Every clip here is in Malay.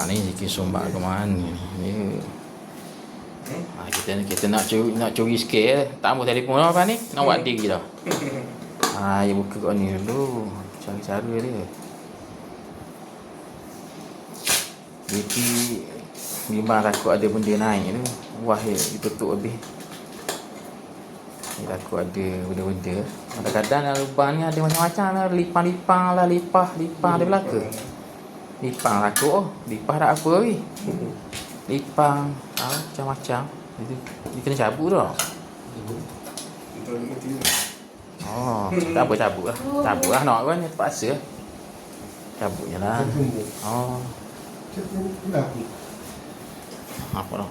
Ni sikit sombak ke mana ni. Kita nak curi sikit. Tak ambil telefon apa ni. Nak buat diri dah. Ya buka kat ni dulu. Cari cara dia. DP bimbang takut ada benda naik tu. Wah ditutup habis. Dia takut ada benda-benda. Kadang-kadang dalam lubang ni ada macam-macam lah. Lipang-lipang lah. Lipah ada belaka. Lipang takut lipah tak apa ni. Lipang macam-macam. Dia kena cabut dah. Tak apa cabut lah. Cabut lah nak kan. Terpaksa. Cabut je lah. Apa dah.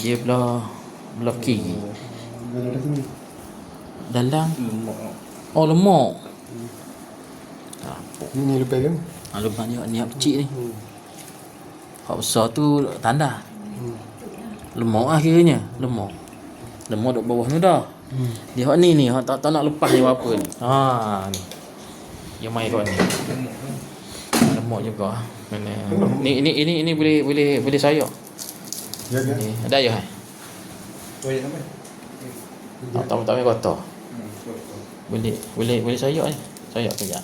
Dia belah kiri. Dalam. Lemak. Ni lepas kan? Lepas ni yang kecil ni. Hak besar tu tanda. Lemak lah kiranya. Lemak duduk bawah ni dah. Dia hak ni hak tak nak lepas ni apa ni. Ni. Dia main kat ni. Lemak juga. Ini boleh sayur. Ya. Ada ayah. Tak payah kotor. Boleh sayur ni. Sayur kejap.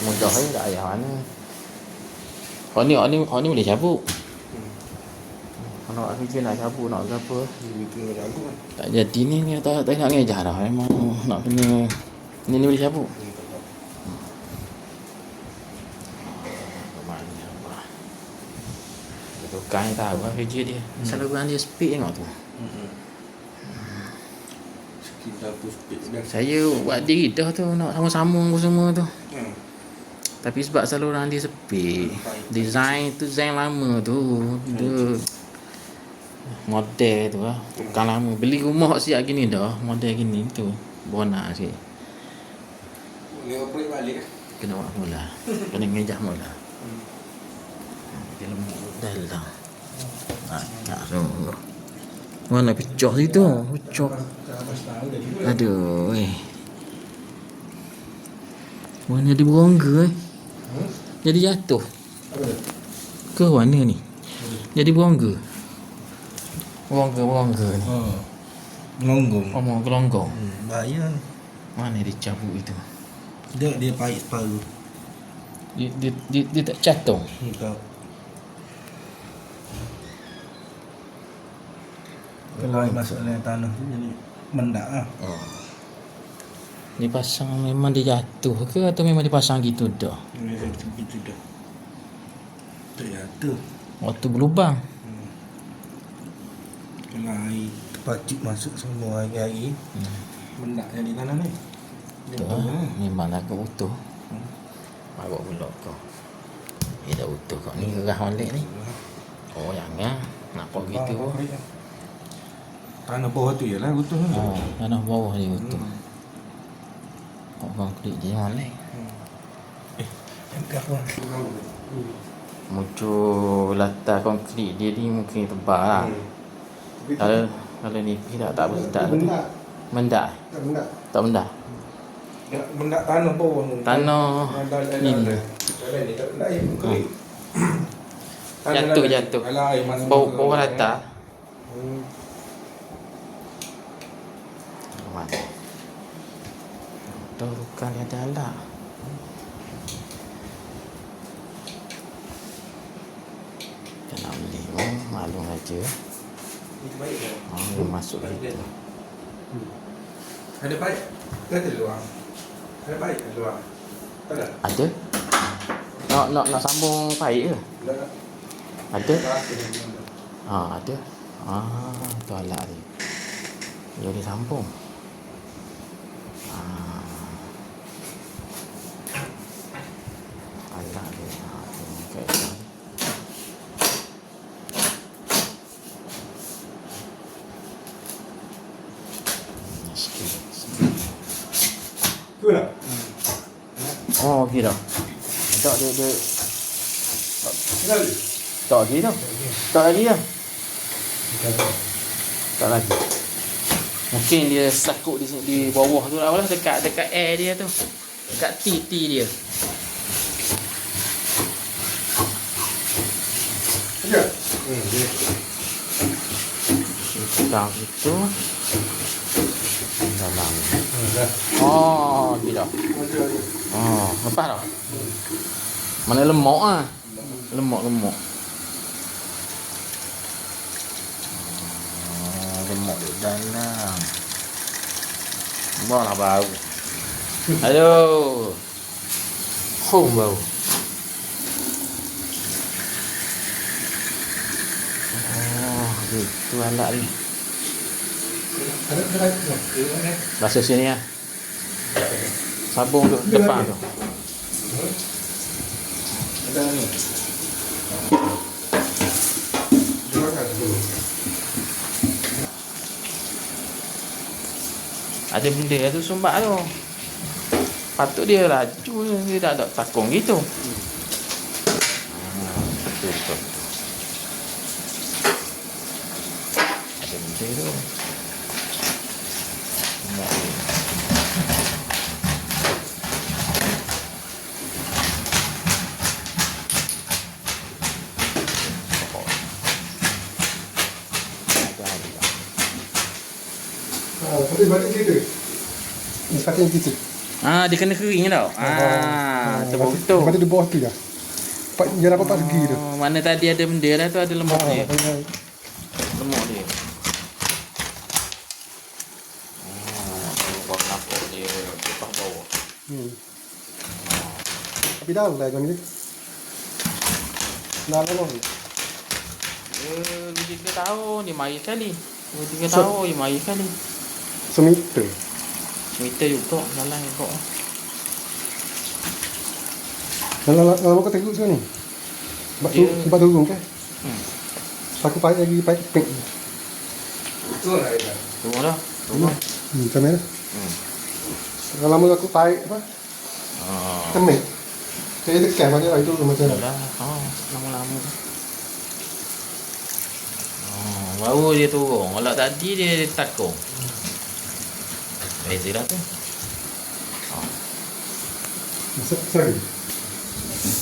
Mudah ni tak payah mana. Hak ni boleh cabut. Kalau kerja nak cabut nak ke apa. Tak jadi ni tak nak ngejar dah. Memang nak kena. Ni boleh cabut. Tukang ni tahu lah kerja dia. Saluran dia speed tengok tu. Sekitar tu speed dah. Saya buat diri dah tu nak sama-sama semua tu. Tapi sebab saluran dia sepi. Design lama tu. Dia model tu lah. Bukan lama. Beli rumah siap gini dah. Model gini tu. Bona sikit. Boleh operate balik kan? Kena buat mula. Kena ngejah mula. Dia lemah model dah. Tak semua. Mana pecah situ? Pecah. Aduh. Mana ada berongga Jadi jatuh. Ke mana ni? Jadi berongga. Berongga ni. Gelonggong. Bahaya ni. Mana dia cabut itu? Dia pahit separuh. Dia tak jatuh. Tak. Kalau air masuk dalam tanah tu jadi mendak lah. Dia pasang memang dia jatuh ke atau memang dia pasang gitu dah? Gitu dah. Tak jatuh. Waktu berlubang. Kalau air terpacik masuk semua air mendak jadi tanah ni. Tu memang nak utuh. Bawa pula kau. Dah utuh kau ni gerah balik ni. Jangan. Nampak gitu. Tanah bawah tu ialah utuh. Tanah bawah dia utuh. Konkrit je balik. Muncul latar konkrit dia ni mungkin tebal lah. Kalau ni tak mendak. Tak mendak. Mendak tanah bawah ni. Tanah ni. Jatuh. Bawah latar. Mana? Tahu bukan dia ada alat. Kita nak beli maklum aja. Itu baik ke? Dia masuk gitu. Ada baik? Ada luar. Ada baik ke luar? Tak ada? Ada? Nak sambung paip ke? Ada? Ada. Tu alat dia. Dia boleh sambung. Alat dia. Tu lah. Okey dah. Tak dia. Tak lagi dah. Tak lagi dah. Tak lagi. Mungkin dia sakut di sini, di bawah tu lah, dekat air dia tu. Dekat T dia. Ya. Pegang itu dalam. Dah. Oh, tidak. Oh, lepas dah. Mana lemak ah. Lemak. Lemak di dalam. Bawa lah bau. Aduh. Bau. Itu alat ni. Basuh sini ya. Sabun tu depan tu. Ada ni. Ada benda tu sumbat tu. Patut dia laju, dia tak ada takung gitu. Betul. Ada benda tu. Tapi balik kita. Sepatutnya kita. Dia kena kering tau. Betul. Lepas tu di bawah tu dah. Jangan apa-apa pergi tu. Mana tadi ada benda dah tu, ada lemak dia. Lemak dia. Buat nampak dia lepas bawah. Tapi dah lah jam ni. Dah lama. Dia 3 tahun dia mari sekali. 3 tahun dia mari sekali. Semeter. Meter juga dalam juga. Lama kau tengok sekarang ni. Sebab turun kan? Aku payah lagi payah pink. Betul lah ya. Turun dah. Macam mana? Kalau lama aku tarik apa? Temik. Saya tekan banyak lah itu macam mana? Lama-lama. Baru dia turun. Kalau tadi dia takung. Beza dah tu. Sorry.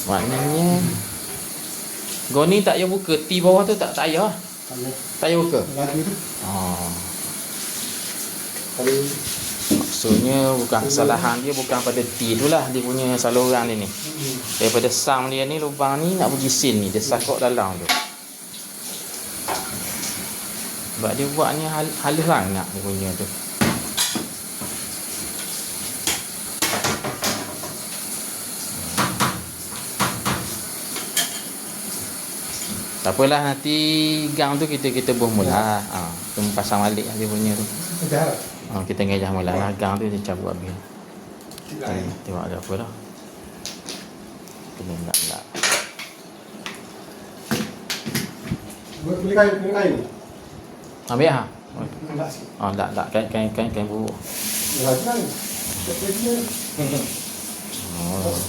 Maknanya kau ni tak payah buka. T bawah tu tak payah. Tak payah buka. Lagi tu. Maksudnya bukan kesalahan dia, bukan pada T tu lah. Dia punya saluran dia ni. Daripada sam dia ni, lubang ni nak pergi sin ni. Dia sakut dalam tu. Sebab dia buatnya halus sangat dia punya tu. Tak apalah, nanti gang tu kita buh mula. Kita pasang balik dia punya tu. Kita ngejah mula lah gang tu, dia cabut habis. Tengok ada apa dah. Kena nak. Boleh kain. Ambil ah. Tak. Kain buruk.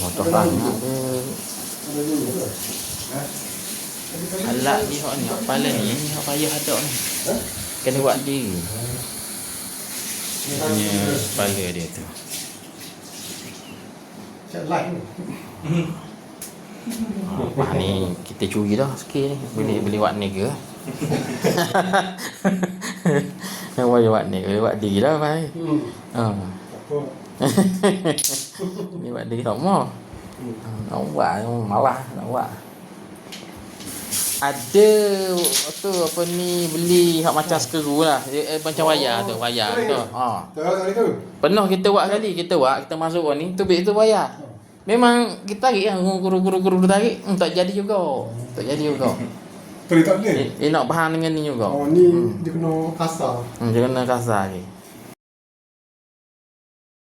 Motor banyak dia. Alat ni hak ni, hak kepala ni hak payah ada ni. Kena buat diri. Punya kepala dia tu. Ni kita curi dah sikit ni. Boleh buat ni ke? Boleh buat ni, boleh buat diri dah pai. Ni buat diri tak mau. Nak buat malah nak buat. Ada tu apa ni, beli hak macam skru lah. Macam wayar tu. Pernah kita buat sekali, kita masuk ni, tu beg tu wayar. Memang kita tarik kan, guru tarik, tak jadi juga. Boleh tak boleh? Nak bahan dengan ni juga. Ni dia kena kasar. Dia kena kasar lagi.